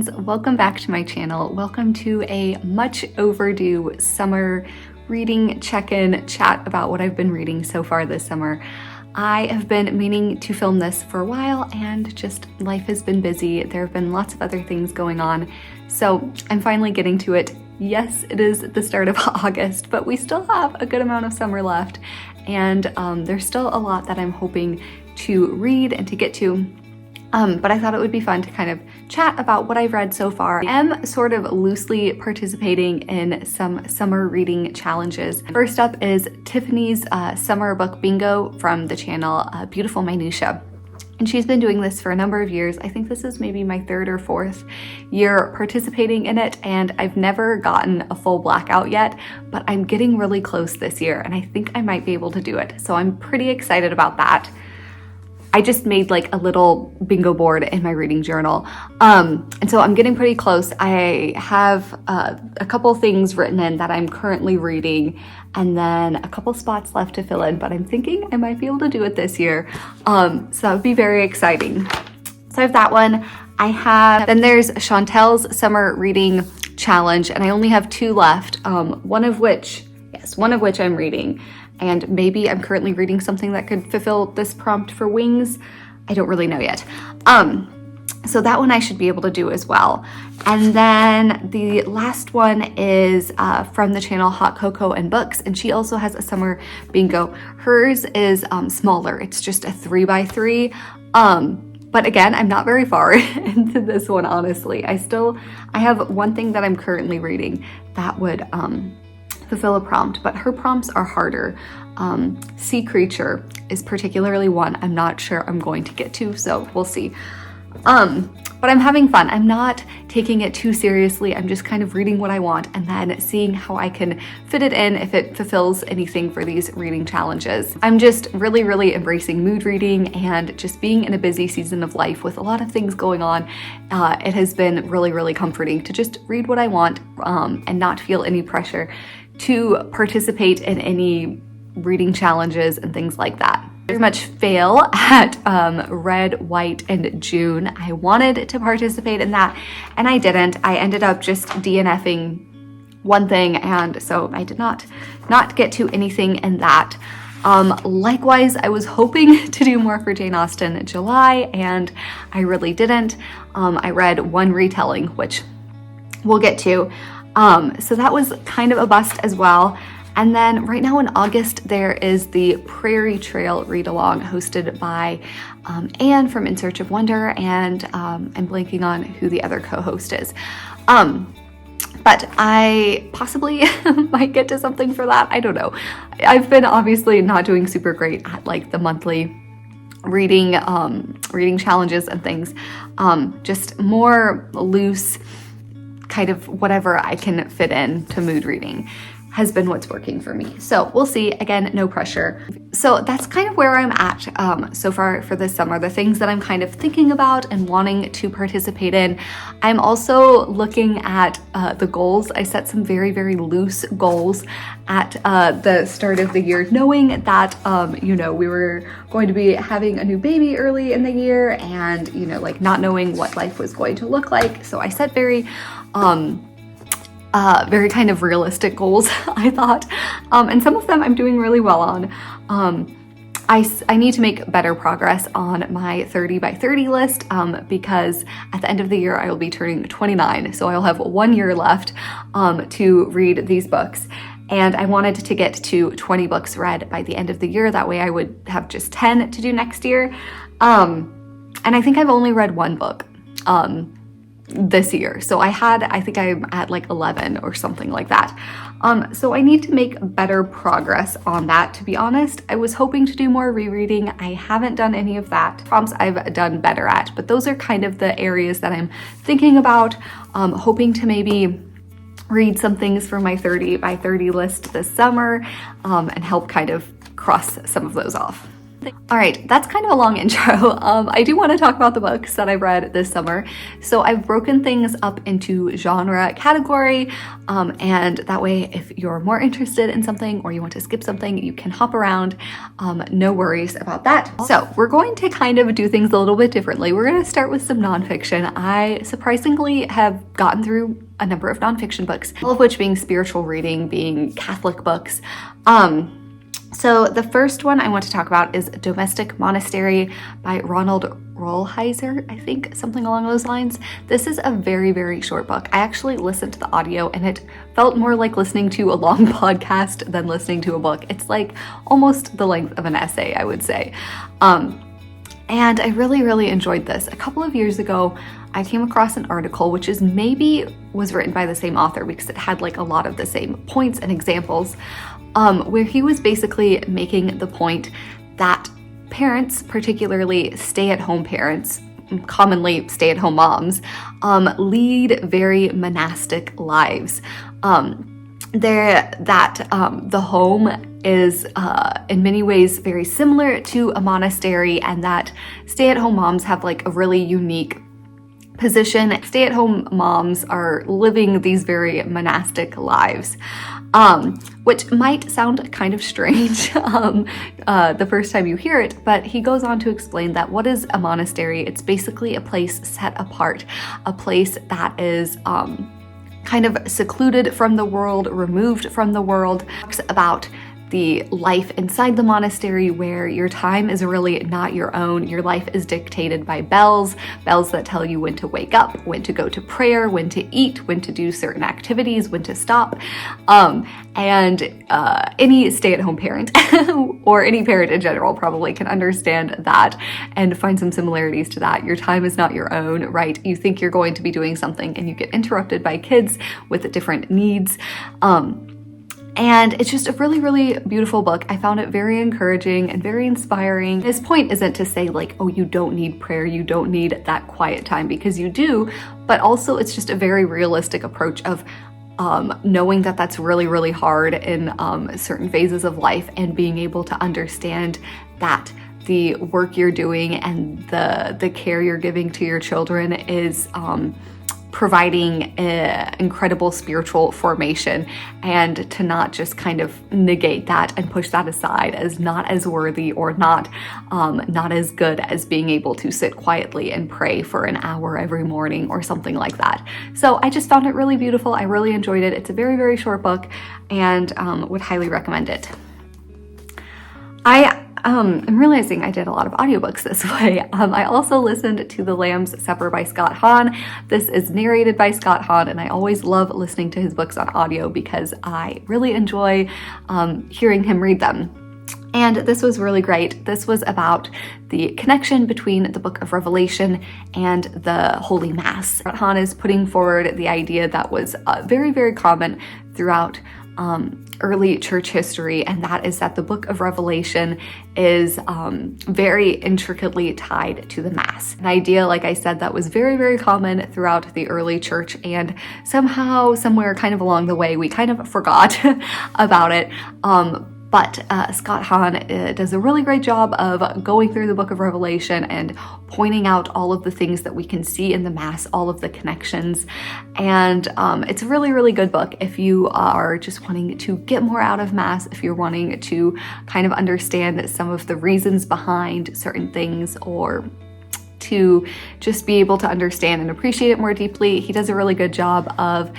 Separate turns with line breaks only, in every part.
friends, welcome back to my channel. Welcome to a much overdue summer reading check-in chat about what I've been reading so far this summer. I have been meaning to film this for a while and just life has been busy. There have been lots of other things going on, so I'm finally getting to it. Yes, it is the start of August, but we still have a good amount of summer left, and there's still a lot that I'm hoping to read and to get to. But I thought it would be fun to kind of chat about what I've read so far. I am sort of loosely participating in some summer reading challenges. First up is Tiffany's summer book bingo from the channel Beautiful Minutia. And she's been doing this for a number of years. I think this is maybe my third or fourth year participating in it, and I've never gotten a full blackout yet, but I'm getting really close this year, and I think I might be able to do it. So I'm pretty excited about that. I just made like a little bingo board in my reading journal. And so I'm getting pretty close. I have a couple things written in that I'm currently reading, and then a couple spots left to fill in, but I'm thinking I might be able to do it this year. So that would be very exciting. So I have that one. Then there's Chantel's summer reading challenge, and I only have two left. One of which I'm reading. And maybe I'm currently reading something that could fulfill this prompt for Wings. I don't really know yet. So that one I should be able to do as well. And then the last one is from the channel Hot Cocoa and Books, and she also has a summer bingo. Hers is smaller. It's just a 3x3. But again, I'm not very far into this one, honestly. I have one thing that I'm currently reading that would fulfill a prompt, but her prompts are harder. Sea Creature is particularly one I'm not sure I'm going to get to, so we'll see. But I'm having fun. I'm not taking it too seriously. I'm just kind of reading what I want and then seeing how I can fit it in if it fulfills anything for these reading challenges. I'm just really, really embracing mood reading and just being in a busy season of life with a lot of things going on. It has been really, really comforting to just read what I want and not feel any pressure to participate in any reading challenges and things like that. Very much fail at Red, White, and June. I wanted to participate in that and I didn't. I ended up just DNFing one thing, and so I did not get to anything in that. Likewise, I was hoping to do more for Jane Austen in July, and I really didn't. I read one retelling, which we'll get to. So that was kind of a bust as well. And then right now in August, there is the Prairie Trail read-along hosted by Anne from In Search of Wonder, and I'm blanking on who the other co-host is. But I possibly might get to something for that. I don't know. I've been obviously not doing super great at like the monthly reading challenges and things. Just more loose, kind of whatever I can fit in to mood reading has been what's working for me. So we'll see. Again, no pressure. So that's kind of where I'm at so far for this summer, the things that I'm kind of thinking about and wanting to participate in. I'm also looking at the goals. I set some very, very loose goals at the start of the year, knowing that, we were going to be having a new baby early in the year and, like not knowing what life was going to look like. So I set very kind of realistic goals, I thought. And some of them I'm doing really well on. I need to make better progress on my 30 by 30 list because at the end of the year, I will be turning 29. So I'll have 1 year left to read these books. And I wanted to get to 20 books read by the end of the year. That way I would have just 10 to do next year. And I think I've only read one book this year. So I think I'm at like 11 or something like that. So I need to make better progress on that, to be honest. I was hoping to do more rereading. I haven't done any of that. Prompts I've done better at, but those are kind of the areas that I'm thinking about, hoping to maybe read some things for my 30 by 30 list this summer and help kind of cross some of those off. All right, that's kind of a long intro. I do want to talk about the books that I've read this summer. So I've broken things up into genre category, and that way if you're more interested in something or you want to skip something, you can hop around. No worries about that. So we're going to kind of do things a little bit differently. We're going to start with some nonfiction. I surprisingly have gotten through a number of nonfiction books, all of which being spiritual reading, being Catholic books. So the first one I want to talk about is Domestic Monastery by Ronald Rolheiser, I think, something along those lines. This is a very, very short book. I actually listened to the audio and it felt more like listening to a long podcast than listening to a book. It's like almost the length of an essay, I would say. And I really, really enjoyed this. A couple of years ago, I came across an article, which is maybe was written by the same author because it had like a lot of the same points and examples, where he was basically making the point that parents, particularly stay-at-home parents, commonly stay-at-home moms, lead very monastic lives. The home is in many ways very similar to a monastery, and that stay-at-home moms have like a really unique position. Stay-at-home moms are living these very monastic lives, which might sound kind of strange the first time you hear it, but he goes on to explain that what is a monastery? It's basically a place set apart, a place that is kind of secluded from the world, removed from the world. Talks about the life inside the monastery where your time is really not your own. Your life is dictated by bells that tell you when to wake up, when to go to prayer, when to eat, when to do certain activities, when to stop. Any stay-at-home parent or any parent in general probably can understand that and find some similarities to that. Your time is not your own, right? You think you're going to be doing something and you get interrupted by kids with different needs. And it's just a really, really beautiful book. I found it very encouraging and very inspiring. His point isn't to say like, oh, you don't need prayer, you don't need that quiet time, because you do, but also it's just a very realistic approach of knowing that that's really, really hard in certain phases of life, and being able to understand that the work you're doing and the care you're giving to your children is providing incredible spiritual formation, and to not just kind of negate that and push that aside as not as worthy or not as good as being able to sit quietly and pray for an hour every morning or something like that. So I just found it really beautiful. I really enjoyed it. It's a very, very short book, and would highly recommend it. I'm realizing I did a lot of audiobooks this way. I also listened to The Lamb's Supper by Scott Hahn. This is narrated by Scott Hahn, and I always love listening to his books on audio because I really enjoy hearing him read them. And this was really great. This was about the connection between the Book of Revelation and the Holy Mass. Hahn is putting forward the idea that was very, very common throughout early church history, and that is that the Book of Revelation is very intricately tied to the Mass. An idea, like I said, that was very, very common throughout the early church, and somehow, somewhere kind of along the way, we kind of forgot about it. But Scott Hahn does a really great job of going through the Book of Revelation and pointing out all of the things that we can see in the Mass, all of the connections. And it's a really, really good book if you are just wanting to get more out of Mass, if you're wanting to kind of understand some of the reasons behind certain things, or to just be able to understand and appreciate it more deeply. He does a really good job of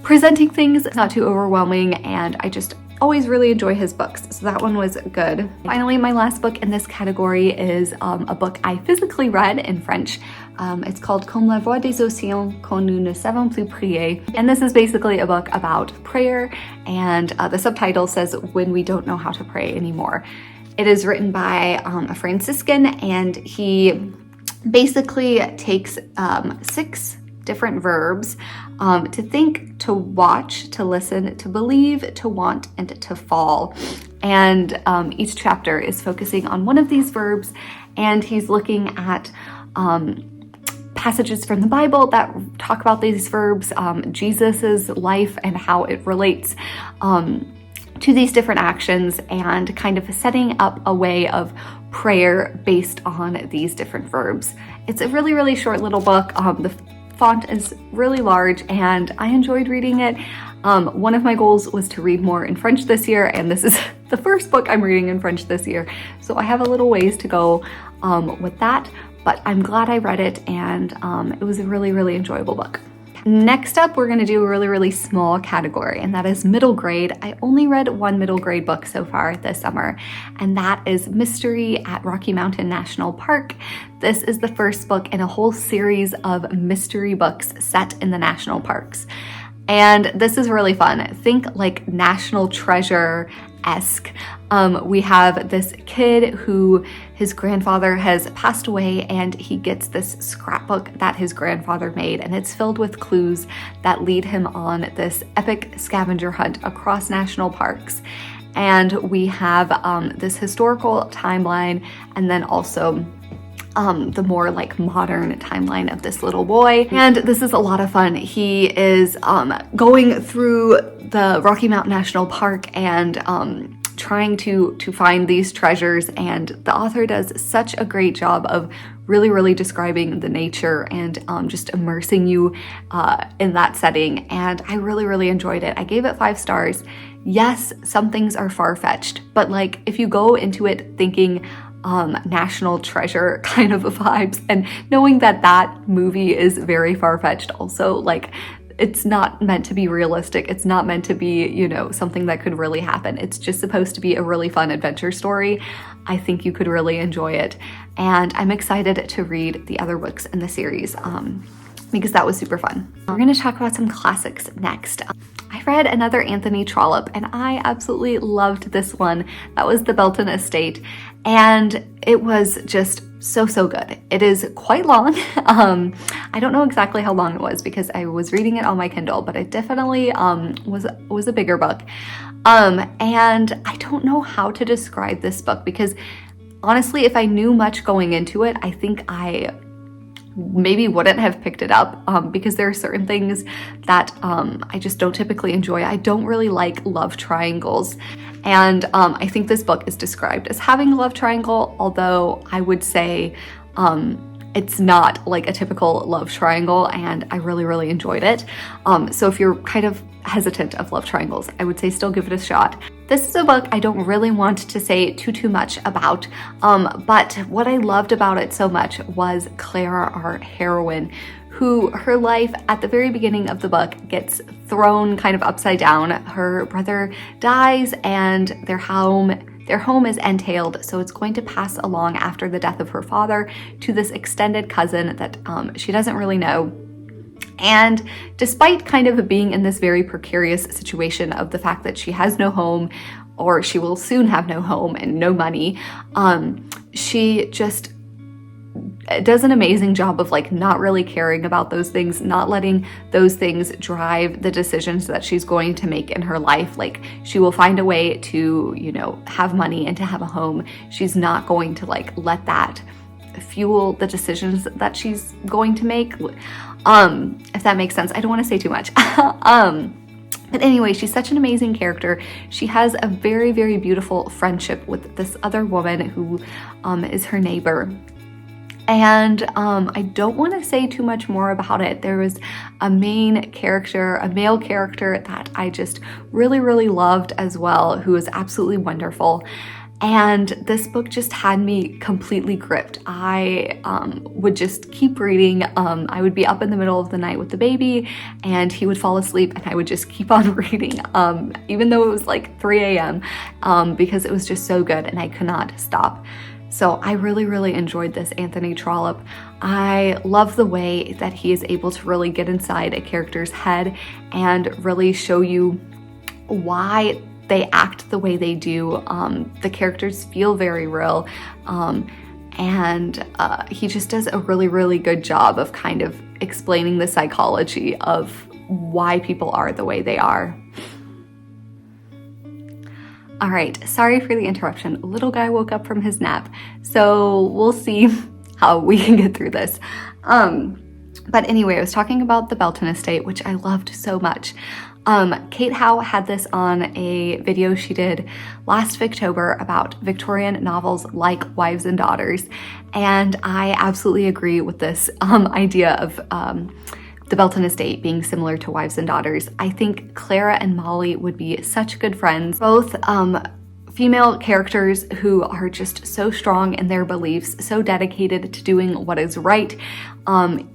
presenting things not too overwhelming, and I just always really enjoy his books, so that one was good. Finally, my last book in this category is a book I physically read in French. It's called Comme, voix des océans quand nous ne savons plus prier. And this is basically a book about prayer, and the subtitle says When We Don't Know How to Pray Anymore. It is written by a Franciscan, and he basically takes 6 different verbs: to think, to watch, to listen, to believe, to want, and to fall. And each chapter is focusing on one of these verbs, and he's looking at passages from the Bible that talk about these verbs, Jesus's life and how it relates to these different actions and kind of setting up a way of prayer based on these different verbs. It's a really, really short little book. The font is really large and I enjoyed reading it. One of my goals was to read more in French this year, and this is the first book I'm reading in French this year. So I have a little ways to go with that, but I'm glad I read it, and it was a really, really enjoyable book. Next up, we're gonna do a really, really small category, and that is middle grade. I only read one middle grade book so far this summer, and that is Mystery at Rocky Mountain National Park. This is the first book in a whole series of mystery books set in the national parks. And this is really fun. Think like National Treasure-esque. We have this kid who his grandfather has passed away, and he gets this scrapbook that his grandfather made, and it's filled with clues that lead him on this epic scavenger hunt across national parks. And we have this historical timeline, and then also the more like modern timeline of this little boy. And this is a lot of fun. He is going through the Rocky Mountain National Park and trying to find these treasures, and the author does such a great job of really, really describing the nature and just immersing you in that setting. And I really, really enjoyed it. I gave it 5 stars. Yes, some things are far-fetched, but like if you go into it thinking National Treasure kind of vibes, and knowing that that movie is very far-fetched also, like it's not meant to be realistic. It's not meant to be, you know, something that could really happen. It's just supposed to be a really fun adventure story. I think you could really enjoy it. And I'm excited to read the other books in the series because that was super fun. We're gonna talk about some classics next. I read another Anthony Trollope, and I absolutely loved this one. That was The Belton Estate, and it was just so good. It is quite long. I don't know exactly how long it was because I was reading it on my Kindle, but it definitely was a bigger book. And I don't know how to describe this book because honestly, if I knew much going into it, I think I maybe wouldn't have picked it up because there are certain things that I just don't typically enjoy. I don't really like love triangles. And I think this book is described as having a love triangle, although I would say it's not like a typical love triangle, and I really, really enjoyed it. So if you're kind of hesitant of love triangles, I would say still give it a shot. This is a book I don't really want to say too much about, but what I loved about it so much was Clara, our heroine, who her life at the very beginning of the book gets thrown kind of upside down. Her brother dies and their home is entailed, so it's going to pass along after the death of her father to this extended cousin that she doesn't really know. And despite kind of being in this very precarious situation of the fact that she has no home, or she will soon have no home and no money, she just does an amazing job of like not really caring about those things, not letting those things drive the decisions that she's going to make in her life. Like she will find a way to, you know, have money and to have a home. She's not going to like let that fuel the decisions that she's going to make. If that makes sense. I don't want to say too much. But anyway, she's such an amazing character. She has a very, very beautiful friendship with this other woman who is her neighbor. And I don't want to say too much more about it. There was a main character, a male character that I just really, really loved as well, who was absolutely wonderful. And this book just had me completely gripped. I would just keep reading. I would be up in the middle of the night with the baby and he would fall asleep and I would just keep on reading, even though it was like 3 a.m. Because it was just so good and I could not stop. So I really, really enjoyed this Anthony Trollope. I love the way that he is able to really get inside a character's head and really show you why they act the way they do. The characters feel very real. And he just does a really, really good job of kind of explaining the psychology of why people are the way they are. All right, sorry for the interruption. Little guy woke up from his nap, so we'll see how we can get through this. But anyway, I was talking about the Belton Estate, which I loved so much. Kate Howe had this on a video she did last Victober about Victorian novels like Wives and Daughters, and I absolutely agree with this idea of the Belton estate being similar to Wives and Daughters. I think Clara and Molly would be such good friends, both female characters who are just so strong in their beliefs, so dedicated to doing what is right,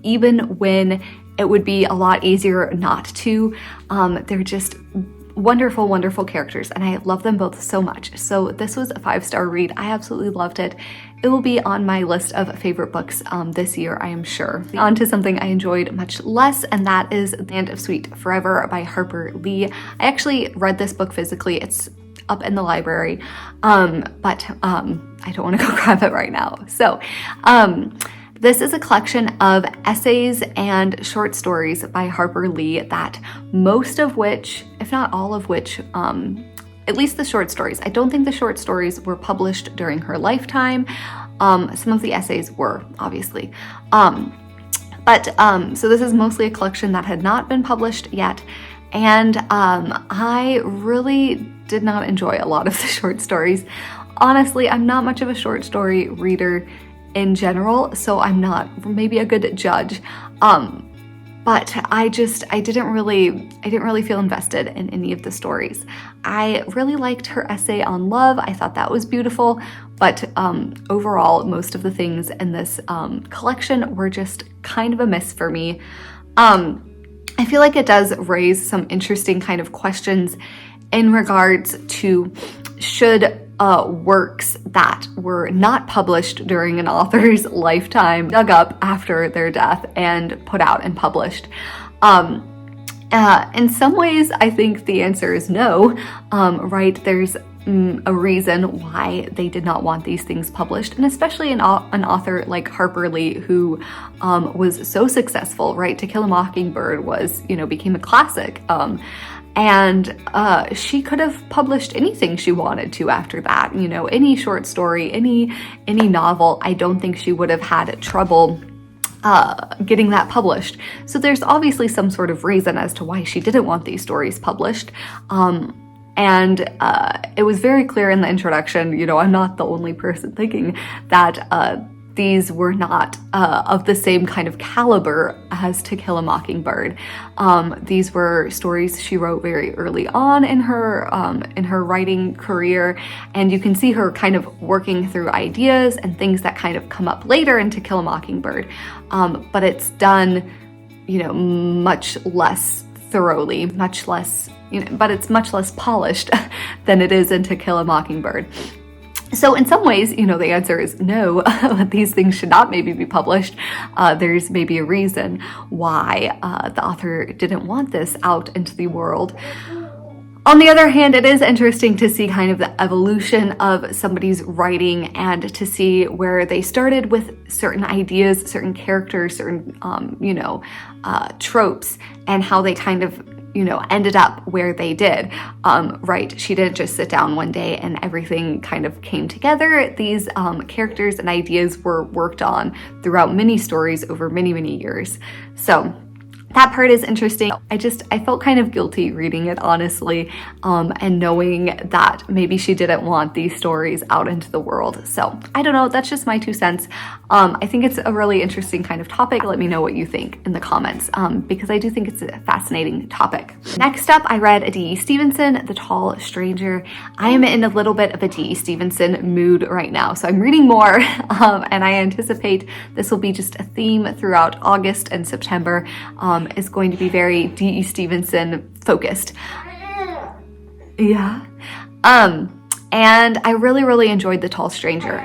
even when it would be a lot easier not to. They're just wonderful, wonderful characters, and I love them both so much. So this was a 5-star read. I absolutely loved it. It will be on my list of favorite books this year, I am sure. On to something I enjoyed much less, and that is Land of Sweet Forever by Harper Lee. I actually read this book physically. It's up in the library, but I don't want to go grab it right now. So this is a collection of essays and short stories by Harper Lee that most of which, if not all of which, at least the short stories. I don't think the short stories were published during her lifetime. Some of the essays were, obviously. So this is mostly a collection that had not been published yet. And I really did not enjoy a lot of the short stories. Honestly, I'm not much of a short story reader in general, so I'm not maybe a good judge. But I didn't really feel invested in any of the stories. I really liked her essay on love. I thought that was beautiful, but overall, most of the things in this collection were just kind of a miss for me. I feel like it does raise some interesting kind of questions in regards to should works that were not published during an author's lifetime dug up after their death and put out and published. In some ways, I think the answer is no, right? There's a reason why they did not want these things published, and especially an author like Harper Lee, who was so successful, right? To Kill a Mockingbird was, became a classic. And she could have published anything she wanted to after that, any short story, any novel. I don't think she would have had trouble getting that published. So there's obviously some sort of reason as to why she didn't want these stories published. And it was very clear in the introduction, I'm not the only person thinking that these were not of the same kind of caliber as To Kill a Mockingbird. These were stories she wrote very early on in her writing career, and you can see her kind of working through ideas and things that kind of come up later in To Kill a Mockingbird. But it's done, much less thoroughly, much less, but it's much less polished than it is in To Kill a Mockingbird. So in some ways, the answer is no, these things should not maybe be published. There's maybe a reason why the author didn't want this out into the world. On the other hand, it is interesting to see kind of the evolution of somebody's writing and to see where they started with certain ideas, certain characters, certain, tropes, and how they kind of ended up where they did, right? She didn't just sit down one day and everything kind of came together. These characters and ideas were worked on throughout many stories over many, many years. So that part is interesting. I felt kind of guilty reading it, honestly, and knowing that maybe she didn't want these stories out into the world. So I don't know, that's just my 2 cents. I think it's a really interesting kind of topic. Let me know what you think in the comments, because I do think it's a fascinating topic. Next up, I read a D.E. Stevenson, The Tall Stranger. I am in a little bit of a D.E. Stevenson mood right now, so I'm reading more, and I anticipate this will be just a theme throughout August and September. Is going to be very D.E. Stevenson focused. Yeah. And I really, really enjoyed The Tall Stranger.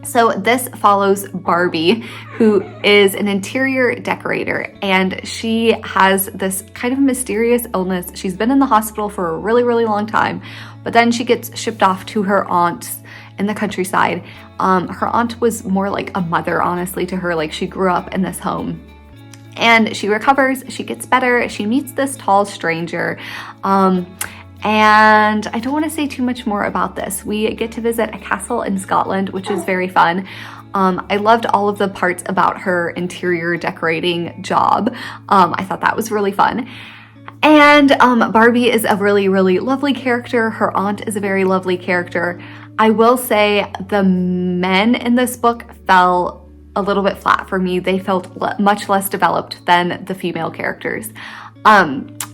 So this follows Barbie, who is an interior decorator, and she has this kind of mysterious illness. She's been in the hospital for a really, really long time, but then she gets shipped off to her aunt's in the countryside. Her aunt was more like a mother, honestly, to her. Like, she grew up in this home. And she recovers, she gets better, she meets this tall stranger, and I don't want to say too much more about this. We get to visit a castle in Scotland, which is very fun. I loved all of the parts about her interior decorating job. I thought that was really fun. And Barbie is a really, really lovely character. Her aunt is a very lovely character. I will say the men in this book fell a little bit flat for me. They felt much less developed than the female characters.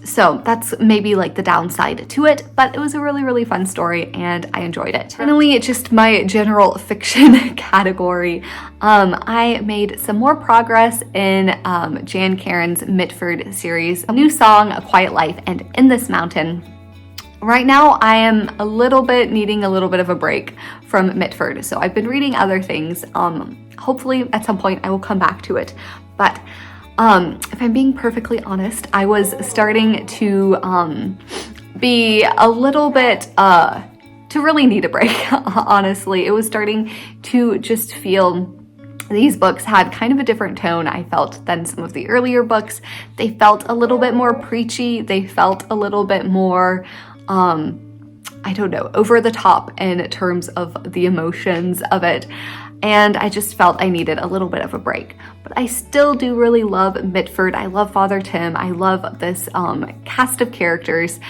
So that's maybe like the downside to it, but it was a really, really fun story and I enjoyed it. Finally, just my general fiction category. I made some more progress in Jan Karon's Mitford series, A New Song, A Quiet Life, and In This Mountain. Right now, I am needing a little bit of a break from Mitford. So I've been reading other things. Hopefully at some point I will come back to it. But if I'm being perfectly honest, I was starting to be a little bit, to really need a break, honestly. It was starting to just feel these books had kind of a different tone, I felt, than some of the earlier books. They felt a little bit more preachy. They felt a little bit more, I don't know, over the top in terms of the emotions of it. And I just felt I needed a little bit of a break. But I still do really love Mitford. I love Father Tim. I love this cast of characters.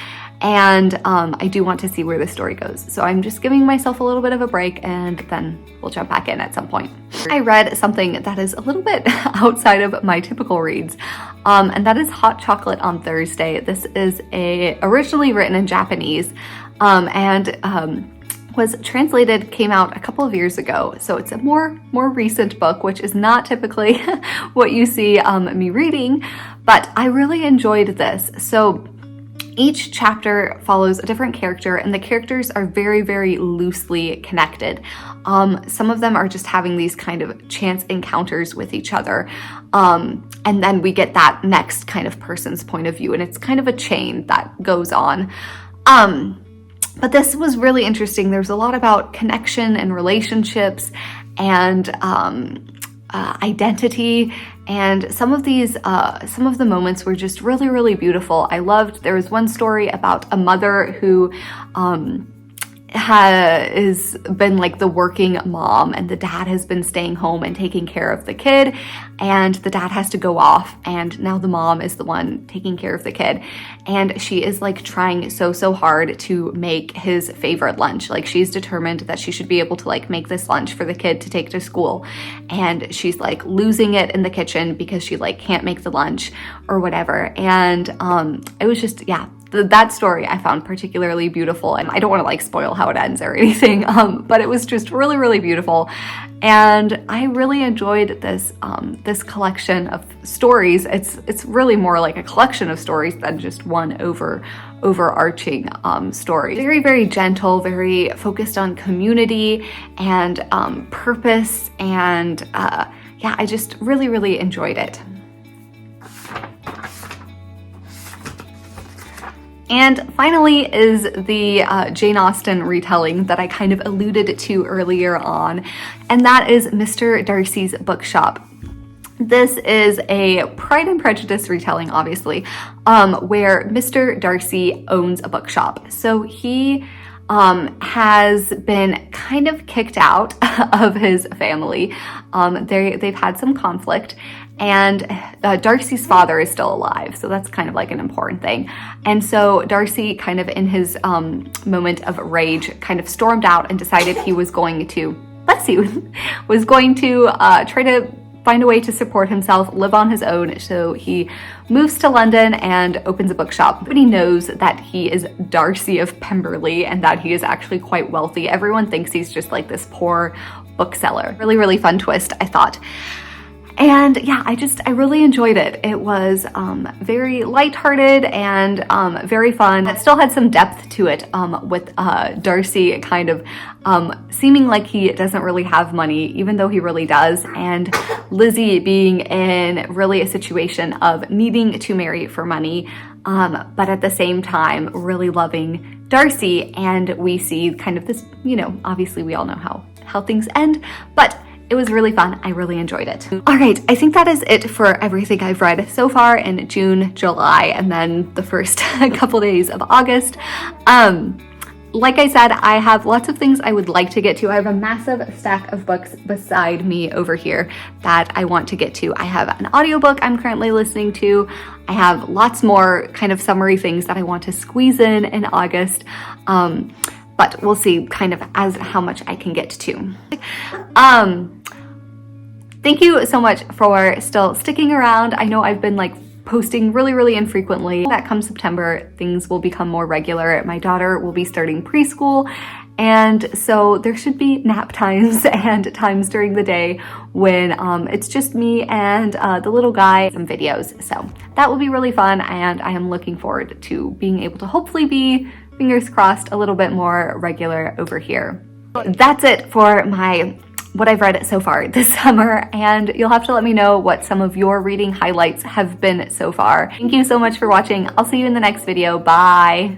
And I do want to see where the story goes. So I'm just giving myself a little bit of a break and then we'll jump back in at some point. I read something that is a little bit outside of my typical reads, and that is Hot Chocolate on Thursday. This is originally written in Japanese and was translated, came out a couple of years ago. So it's a more recent book, which is not typically what you see me reading, but I really enjoyed this. So each chapter follows a different character and the characters are very, very loosely connected. Some of them are just having these kind of chance encounters with each other. And then we get that next kind of person's point of view and it's kind of a chain that goes on. But this was really interesting. There's a lot about connection and relationships and identity, and some of the moments were just really, really beautiful. I loved, there was one story about a mother who has been like the working mom and the dad has been staying home and taking care of the kid, and the dad has to go off and now the mom is the one taking care of the kid, and she is like trying so hard to make his favorite lunch. Like she's determined that she should be able to like make this lunch for the kid to take to school, and she's like losing it in the kitchen because she like can't make the lunch or whatever. And it was just, yeah, that story I found particularly beautiful, and I don't want to like spoil how it ends or anything, but it was just really, really beautiful. And I really enjoyed this this collection of stories. It's really more like a collection of stories than just one overarching story. Very, very gentle, very focused on community and purpose, and yeah, I just really, really enjoyed it. And finally is the Jane Austen retelling that I kind of alluded to earlier on, and that is Mr. Darcy's Bookshop. This is a Pride and Prejudice retelling, obviously, where Mr. Darcy owns a bookshop. So he has been kind of kicked out of his family. They've had some conflict, and Darcy's father is still alive, so that's kind of like an important thing. And so Darcy, kind of in his moment of rage, kind of stormed out and decided he was going to, was going to try to find a way to support himself, live on his own. So he moves to London and opens a bookshop. But he knows that he is Darcy of Pemberley and that he is actually quite wealthy. Everyone thinks he's just like this poor bookseller. Really, really fun twist, I thought. And yeah, I really enjoyed it. It was very lighthearted and very fun. It still had some depth to it, with Darcy kind of seeming like he doesn't really have money, even though he really does, and Lizzie being in really a situation of needing to marry for money, but at the same time really loving Darcy. And we see kind of this, you know, obviously we all know how things end, but it was really fun. I really enjoyed it. All right, I think that is it for everything I've read so far in June, July, and then the first couple days of August. like I said, I have lots of things I would like to get to. I have a massive stack of books beside me over here that I want to get to. I have an audiobook I'm currently listening to. I have lots more kind of summary things that I want to squeeze in August. But we'll see kind of as how much I can get to. Thank you so much for still sticking around. I know I've been like posting really infrequently. That come September, things will become more regular. My daughter will be starting preschool, and so there should be nap times and times during the day when it's just me and the little guy, some videos. So that will be really fun, and I am looking forward to being able to hopefully be, fingers crossed, a little bit more regular over here. That's it for what I've read so far this summer, and you'll have to let me know what some of your reading highlights have been so far. Thank you so much for watching. I'll see you in the next video. Bye.